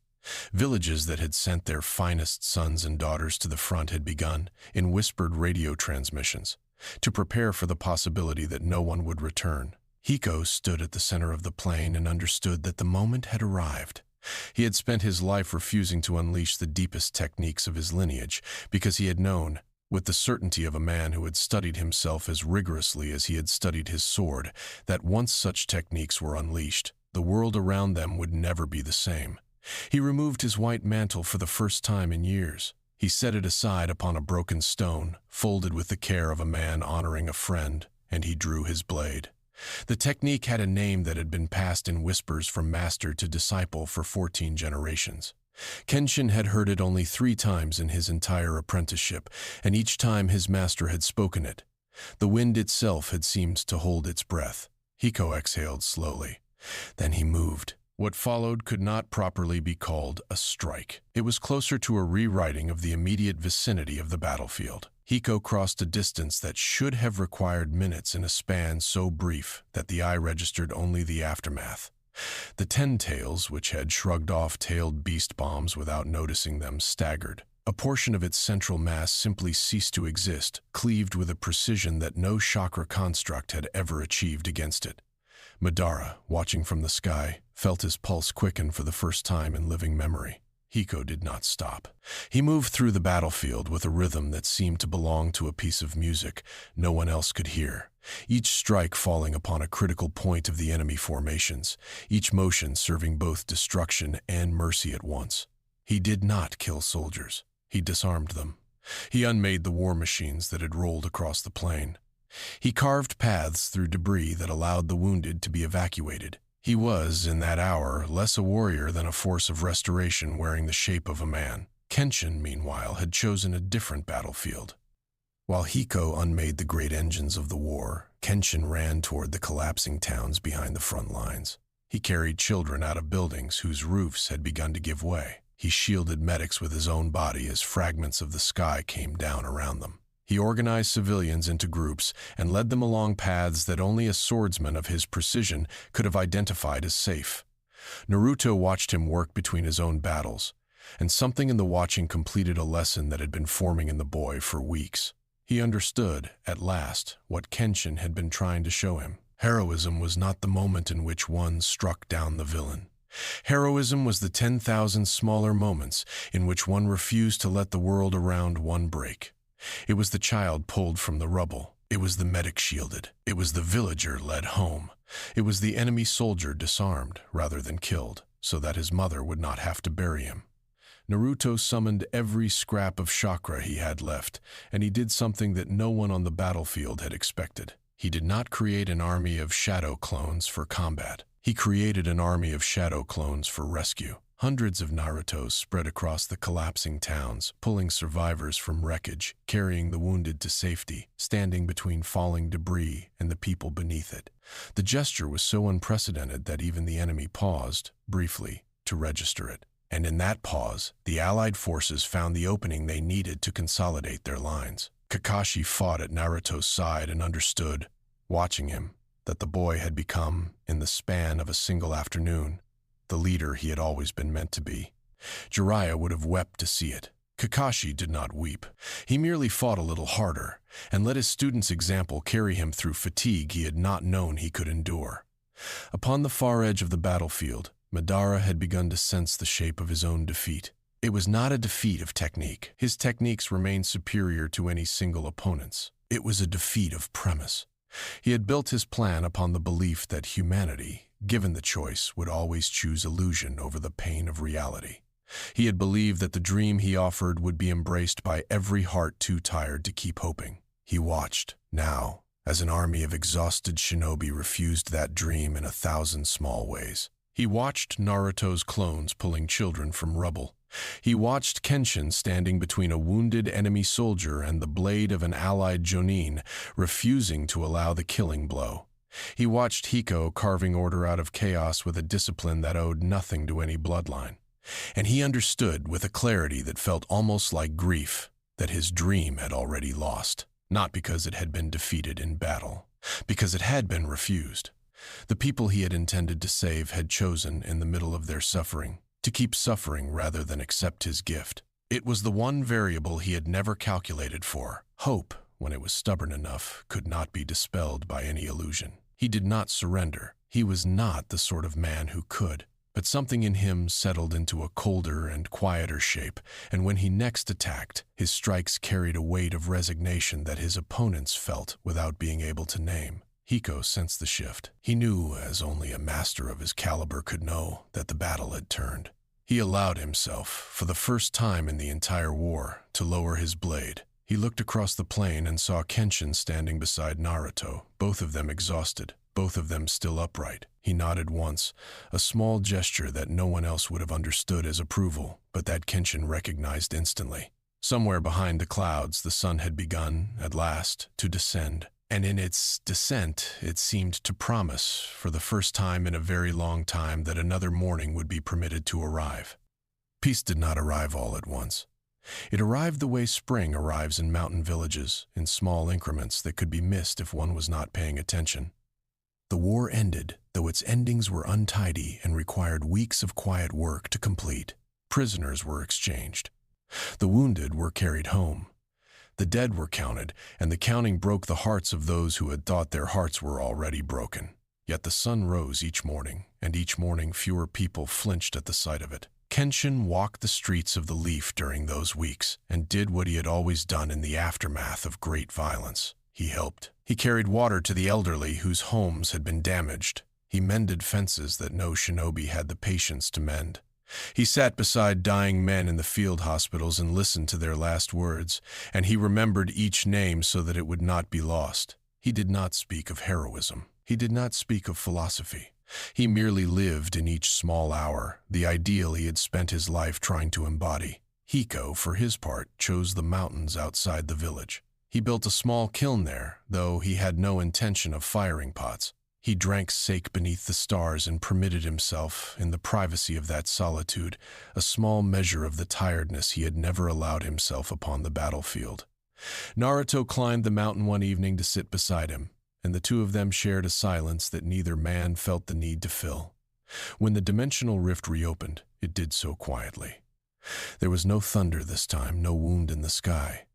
Villages that had sent their finest sons and daughters to the front had begun, in whispered radio transmissions, to prepare for the possibility that no one would return. Hiko stood at the center of the plain and understood that the moment had arrived. He had spent his life refusing to unleash the deepest techniques of his lineage because he had known, with the certainty of a man who had studied himself as rigorously as he had studied his sword, that once such techniques were unleashed, the world around them would never be the same. He removed his white mantle for the first time in years. He set it aside upon a broken stone, folded with the care of a man honoring a friend, and he drew his blade. The technique had a name that had been passed in whispers from master to disciple for 14 generations. Kenshin had heard it only 3 times in his entire apprenticeship, and each time his master had spoken it. The wind itself had seemed to hold its breath. Hiko exhaled slowly. Then he moved. What followed could not properly be called a strike. It was closer to a rewriting of the immediate vicinity of the battlefield. Hiko crossed a distance that should have required minutes in a span so brief that the eye registered only the aftermath. The 10 tails, which had shrugged off tailed beast bombs without noticing them, staggered. A portion of its central mass simply ceased to exist, cleaved with a precision that no chakra construct had ever achieved against it. Madara, watching from the sky, felt his pulse quicken for the first time in living memory. Hiko did not stop. He moved through the battlefield with a rhythm that seemed to belong to a piece of music no one else could hear, each strike falling upon a critical point of the enemy formations, each motion serving both destruction and mercy at once. He did not kill soldiers. He disarmed them. He unmade the war machines that had rolled across the plain. He carved paths through debris that allowed the wounded to be evacuated. He was, in that hour, less a warrior than a force of restoration wearing the shape of a man. Kenshin, meanwhile, had chosen a different battlefield. While Hiko unmade the great engines of the war, Kenshin ran toward the collapsing towns behind the front lines. He carried children out of buildings whose roofs had begun to give way. He shielded medics with his own body as fragments of the sky came down around them. He organized civilians into groups and led them along paths that only a swordsman of his precision could have identified as safe. Naruto watched him work between his own battles, and something in the watching completed a lesson that had been forming in the boy for weeks. He understood, at last, what Kenshin had been trying to show him. Heroism was not the moment in which one struck down the villain. Heroism was the 10,000 smaller moments in which one refused to let the world around one break. It was the child pulled from the rubble. It was the medic shielded. It was the villager led home. It was the enemy soldier disarmed rather than killed, so that his mother would not have to bury him. Naruto summoned every scrap of chakra he had left, and he did something that no one on the battlefield had expected. He did not create an army of shadow clones for combat. He created an army of shadow clones for rescue. Hundreds of Narutos spread across the collapsing towns, pulling survivors from wreckage, carrying the wounded to safety, standing between falling debris and the people beneath it. The gesture was so unprecedented that even the enemy paused, briefly, to register it. And in that pause, the Allied forces found the opening they needed to consolidate their lines. Kakashi fought at Naruto's side and understood, watching him, that the boy had become, in the span of a single afternoon, the leader he had always been meant to be. Jiraiya would have wept to see it. Kakashi did not weep. He merely fought a little harder, and let his student's example carry him through fatigue he had not known he could endure. Upon the far edge of the battlefield, Madara had begun to sense the shape of his own defeat. It was not a defeat of technique. His techniques remained superior to any single opponent's. It was a defeat of premise. He had built his plan upon the belief that humanity, given the choice, would always choose illusion over the pain of reality. He had believed that the dream he offered would be embraced by every heart too tired to keep hoping. He watched, now, as an army of exhausted shinobi refused that dream in 1,000 small ways. He watched Naruto's clones pulling children from rubble. He watched Kenshin standing between a wounded enemy soldier and the blade of an allied jonin, refusing to allow the killing blow. He watched Hiko carving order out of chaos with a discipline that owed nothing to any bloodline. And he understood, with a clarity that felt almost like grief, that his dream had already lost, not because it had been defeated in battle, because it had been refused. The people he had intended to save had chosen, in the middle of their suffering, to keep suffering rather than accept his gift. It was the one variable he had never calculated for. Hope, when it was stubborn enough, could not be dispelled by any illusion. He did not surrender. He was not the sort of man who could. But something in him settled into a colder and quieter shape, and when he next attacked, his strikes carried a weight of resignation that his opponents felt without being able to name. Hiko sensed the shift. He knew, as only a master of his caliber could know, that the battle had turned. He allowed himself, for the first time in the entire war, to lower his blade. He looked across the plain and saw Kenshin standing beside Naruto, both of them exhausted, both of them still upright. He nodded once, a small gesture that no one else would have understood as approval, but that Kenshin recognized instantly. Somewhere behind the clouds, the sun had begun, at last, to descend. And in its descent, it seemed to promise, for the first time in a very long time, that another morning would be permitted to arrive. Peace did not arrive all at once. It arrived the way spring arrives in mountain villages, in small increments that could be missed if one was not paying attention. The war ended, though its endings were untidy and required weeks of quiet work to complete. Prisoners were exchanged. The wounded were carried home. The dead were counted, and the counting broke the hearts of those who had thought their hearts were already broken. Yet the sun rose each morning, and each morning fewer people flinched at the sight of it. Kenshin walked the streets of the Leaf during those weeks, and did what he had always done in the aftermath of great violence. He helped. He carried water to the elderly whose homes had been damaged. He mended fences that no shinobi had the patience to mend. He sat beside dying men in the field hospitals and listened to their last words, and he remembered each name so that it would not be lost. He did not speak of heroism. He did not speak of philosophy. He merely lived in each small hour, the ideal he had spent his life trying to embody. Hiko, for his part, chose the mountains outside the village. He built a small kiln there, though he had no intention of firing pots. He drank sake beneath the stars and permitted himself, in the privacy of that solitude, a small measure of the tiredness he had never allowed himself upon the battlefield. Naruto climbed the mountain one evening to sit beside him, and the two of them shared a silence that neither man felt the need to fill. When the dimensional rift reopened, it did so quietly. There was no thunder this time, no wound in the sky.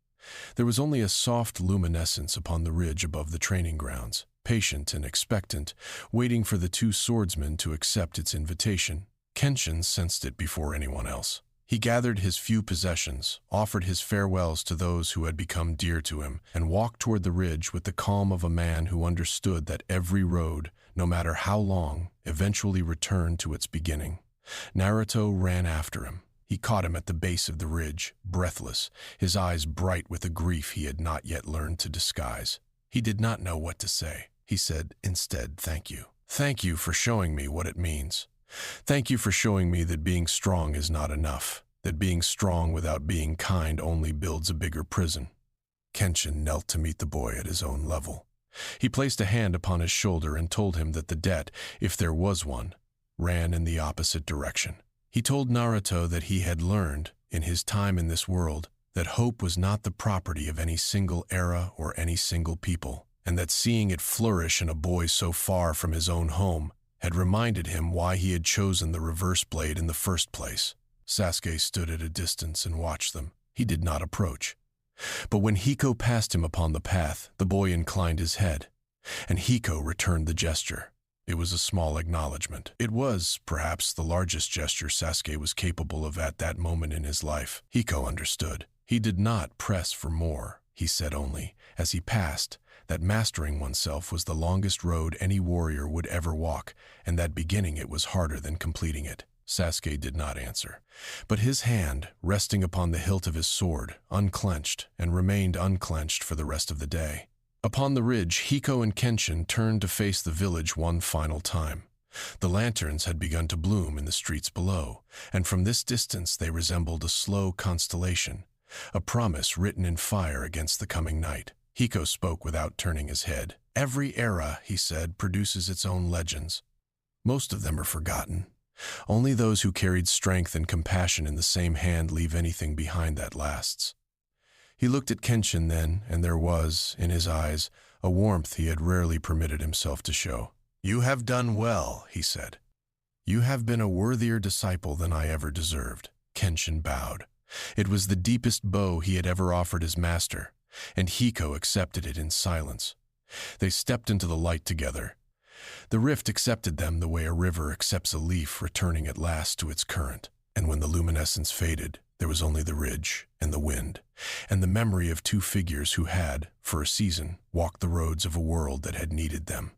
There was only a soft luminescence upon the ridge above the training grounds, patient and expectant, waiting for the two swordsmen to accept its invitation. Kenshin sensed it before anyone else. He gathered his few possessions, offered his farewells to those who had become dear to him, and walked toward the ridge with the calm of a man who understood that every road, no matter how long, eventually returned to its beginning. Naruto ran after him. He caught him at the base of the ridge, breathless, his eyes bright with a grief he had not yet learned to disguise. He did not know what to say. He said instead, "Thank you. Thank you for showing me what it means. Thank you for showing me that being strong is not enough, that being strong without being kind only builds a bigger prison." Kenshin knelt to meet the boy at his own level. He placed a hand upon his shoulder and told him that the debt, if there was one, ran in the opposite direction. He told Naruto that he had learned, in his time in this world, that hope was not the property of any single era or any single people, and that seeing it flourish in a boy so far from his own home had reminded him why he had chosen the reverse blade in the first place. Sasuke stood at a distance and watched them. He did not approach. But when Hiko passed him upon the path, the boy inclined his head, and Hiko returned the gesture. It was a small acknowledgement. It was, perhaps, the largest gesture Sasuke was capable of at that moment in his life. Hiko understood. He did not press for more. He said only, as he passed, that mastering oneself was the longest road any warrior would ever walk, and that beginning it was harder than completing it. Sasuke did not answer, but his hand, resting upon the hilt of his sword, unclenched and remained unclenched for the rest of the day. Upon the ridge, Hiko and Kenshin turned to face the village one final time. The lanterns had begun to bloom in the streets below, and from this distance they resembled a slow constellation, a promise written in fire against the coming night. Hiko spoke without turning his head. "Every era," he said, "produces its own legends. Most of them are forgotten. Only those who carried strength and compassion in the same hand leave anything behind that lasts." He looked at Kenshin then, and there was, in his eyes, a warmth he had rarely permitted himself to show. "You have done well," he said. "You have been a worthier disciple than I ever deserved." Kenshin bowed. It was the deepest bow he had ever offered his master, and Hiko accepted it in silence. They stepped into the light together. The rift accepted them the way a river accepts a leaf returning at last to its current. And when the luminescence faded, there was only the ridge and the wind, and the memory of two figures who had, for a season, walked the roads of a world that had needed them.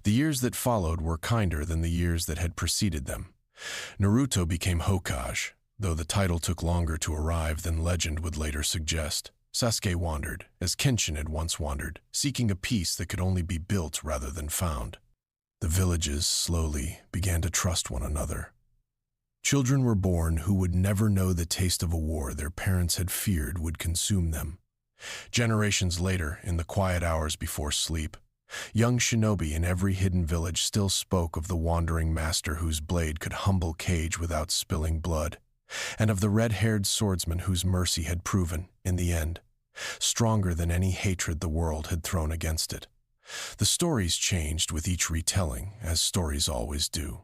The years that followed were kinder than the years that had preceded them. Naruto became Hokage, though the title took longer to arrive than legend would later suggest. Sasuke wandered, as Kenshin had once wandered, seeking a peace that could only be built rather than found. The villages, slowly, began to trust one another. Children were born who would never know the taste of a war their parents had feared would consume them. Generations later, in the quiet hours before sleep, young shinobi in every hidden village still spoke of the wandering master whose blade could humble cage without spilling blood, and of the red-haired swordsman whose mercy had proven, in the end, stronger than any hatred the world had thrown against it. The stories changed with each retelling, as stories always do.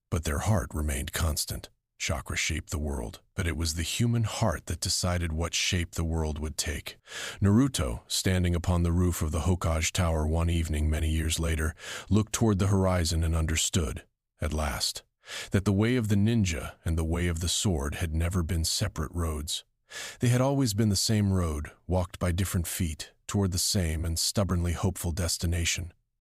But their heart remained constant. Chakra shaped the world, but it was the human heart that decided what shape the world would take. Naruto, standing upon the roof of the Hokage Tower one evening many years later, looked toward the horizon and understood, at last, that the way of the ninja and the way of the sword had never been separate roads. They had always been the same road, walked by different feet, toward the same and stubbornly hopeful destination.